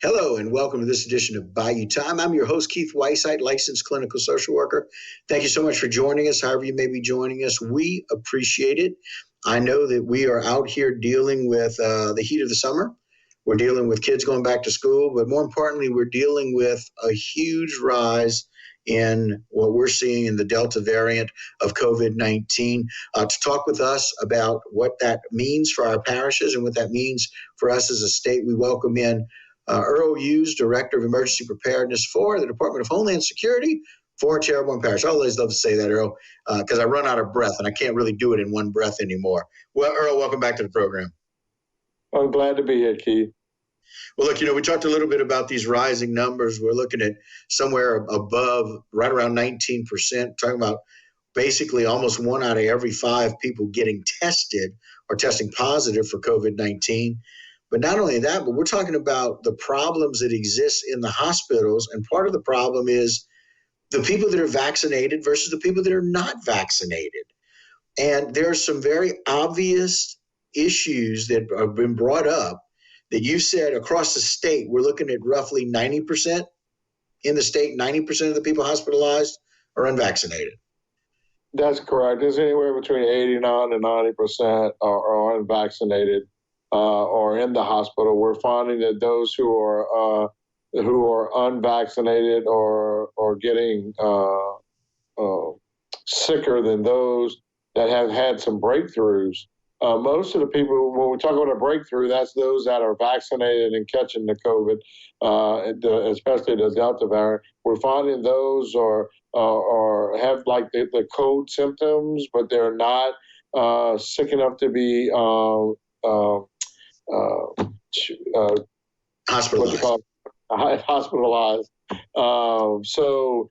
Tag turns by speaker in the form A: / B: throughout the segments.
A: Hello and welcome to this edition of Bayou Time. I'm your host, Keith Weisheit, licensed clinical social worker. Thank you so much for joining us, however you may be joining us. We appreciate it. I know that we are out here dealing with the heat of the summer. We're dealing with kids going back to school, but more importantly, we're dealing with a huge rise in what we're seeing in the Delta variant of COVID-19. To talk with us about what that means for our parishes and what that means for us as a state, we welcome in Earl Eues, Director of Emergency Preparedness for the Department of Homeland Security for Terrebonne Parish. I always love to say that, Earl, because I run out of breath and I can't really do it in one breath anymore. Well, Earl, welcome back to the program.
B: I'm glad to be here, Keith.
A: Well, look, we talked a little bit about these rising numbers. We're looking at somewhere above, right around 19%, talking about basically almost 1 out of every 5 people getting tested or testing positive for COVID-19. But not only that, but we're talking about the problems that exist in the hospitals. And part of the problem is the people that are vaccinated versus the people that are not vaccinated. And there are some very obvious issues that have been brought up that you said across the state, we're looking at roughly 90% in the state, 90% of the people hospitalized are unvaccinated.
B: That's correct. It's anywhere between 89 and 90% are unvaccinated. Or in the hospital. We're finding that those who are unvaccinated or getting sicker than those that have had some breakthroughs. Most of the people, when we talk about a breakthrough, that's those that are vaccinated and catching the COVID, especially the Delta variant. We're finding those are have like the cold symptoms, but they're not sick enough to be hospitalized. So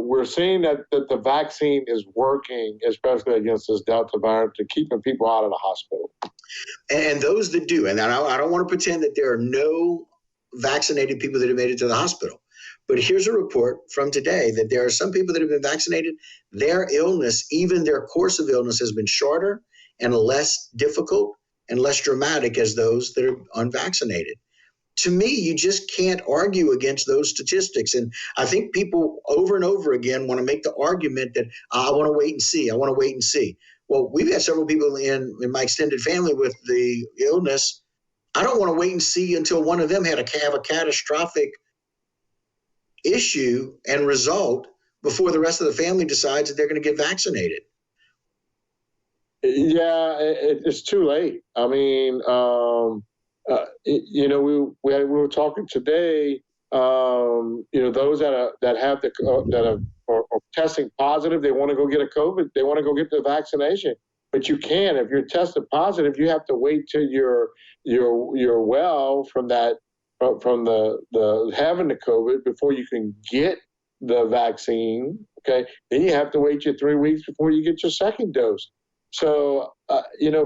B: we're seeing that the vaccine is working, especially against this Delta variant, to keeping people out of the hospital.
A: And those that do, and I don't want to pretend that there are no vaccinated people that have made it to the hospital. But here's a report from today that there are some people that have been vaccinated. Their illness, even their course of illness, has been shorter and less difficult and less dramatic as those that are unvaccinated. To me, you just can't argue against those statistics. And I think people over and over again want to make the argument that I want to wait and see. I want to wait and see. Well, we've had several people in my extended family with the illness. I don't want to wait and see until one of them have a catastrophic issue and result before the rest of the family decides that they're going to get vaccinated.
B: Yeah, it's too late. I mean, we were talking today. Those that are testing positive, they want to go get a COVID. They want to go get the vaccination. But you can, if you're tested positive, you have to wait till you're well from the having the COVID before you can get the vaccine. Okay, then you have to wait your 3 weeks before you get your second dose. So,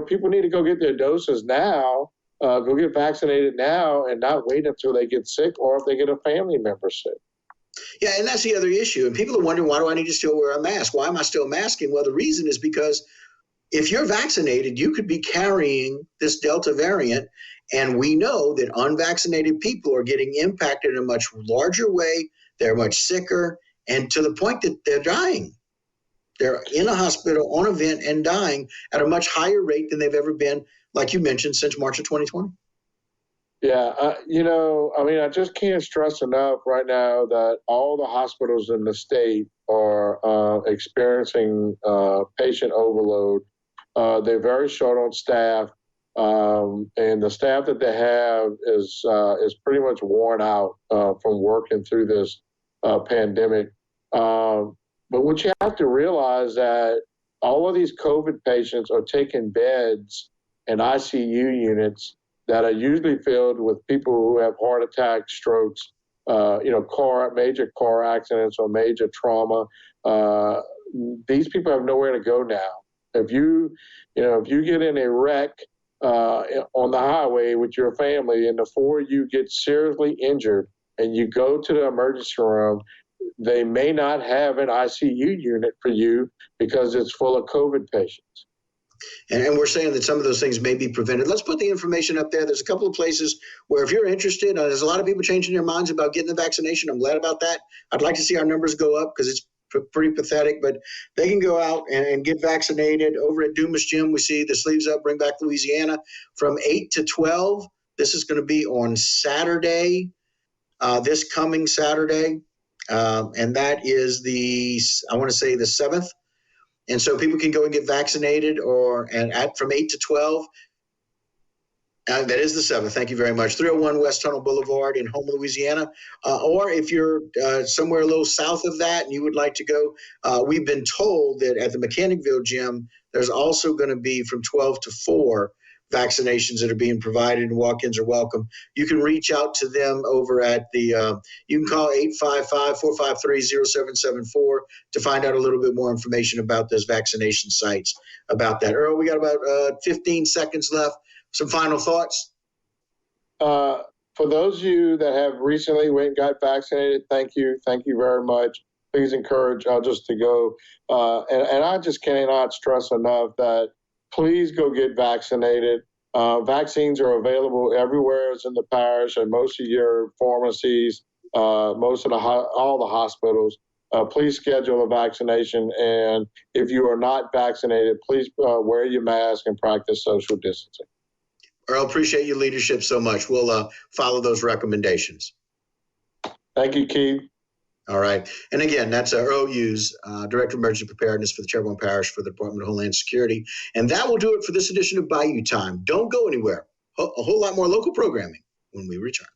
B: people need to go get their doses now, go get vaccinated now and not wait until they get sick or if they get a family member sick.
A: Yeah, and that's the other issue. And people are wondering, why do I need to still wear a mask? Why am I still masking? Well, the reason is because if you're vaccinated, you could be carrying this Delta variant. And we know that unvaccinated people are getting impacted in a much larger way. They're much sicker, and to the point that they're dying. They're in a hospital on a vent and dying at a much higher rate than they've ever been, like you mentioned, since March of 2020.
B: Yeah, I just can't stress enough right now that all the hospitals in the state are experiencing patient overload. They're very short on staff, and the staff that they have is pretty much worn out from working through this pandemic. But what you have to realize that all of these COVID patients are taking beds and ICU units that are usually filled with people who have heart attacks, strokes, major car accidents or major trauma. These people have nowhere to go now. If you get in a wreck on the highway with your family and before you get seriously injured and you go to the emergency room, they may not have an ICU unit for you because it's full of COVID patients.
A: And we're saying that some of those things may be prevented. Let's put the information up there. There's a couple of places where if you're interested, there's a lot of people changing their minds about getting the vaccination. I'm glad about that. I'd like to see our numbers go up because it's pretty pathetic, but they can go out and get vaccinated. Over at Dumas Gym, we see the Sleeves Up, Bring Back Louisiana from 8 to 12. This is going to be on Saturday, this coming Saturday. And that is I want to say the 7th. And so people can go and get vaccinated from 8 to 12. That is the 7th. Thank you very much. 301 West Tunnel Boulevard in Houma, Louisiana. Or if you're somewhere a little south of that and you would like to go, we've been told that at the Mechanicville Gym, there's also going to be from 12 to 4 vaccinations that are being provided, and walk-ins are welcome. You can reach out to them over at you can call 855-453-0774 to find out a little bit more information about those vaccination sites about that. Earl, we got about 15 seconds left. Some final thoughts?
B: For those of you that have recently went and got vaccinated, thank you. Thank you very much. Please encourage others to go. And I just cannot stress enough that please go get vaccinated. Vaccines are available everywhere. It's in the parish and most of your pharmacies, all the hospitals. Please schedule a vaccination. And if you are not vaccinated, please wear your mask and practice social distancing.
A: Earl, appreciate your leadership so much. We'll follow those recommendations.
B: Thank you, Keith.
A: All right. And again, that's Earl Eues, Director of Emergency Preparedness for the Terrebonne Parish for the Department of Homeland Security. And that will do it for this edition of Bayou Time. Don't go anywhere. A whole lot more local programming when we return.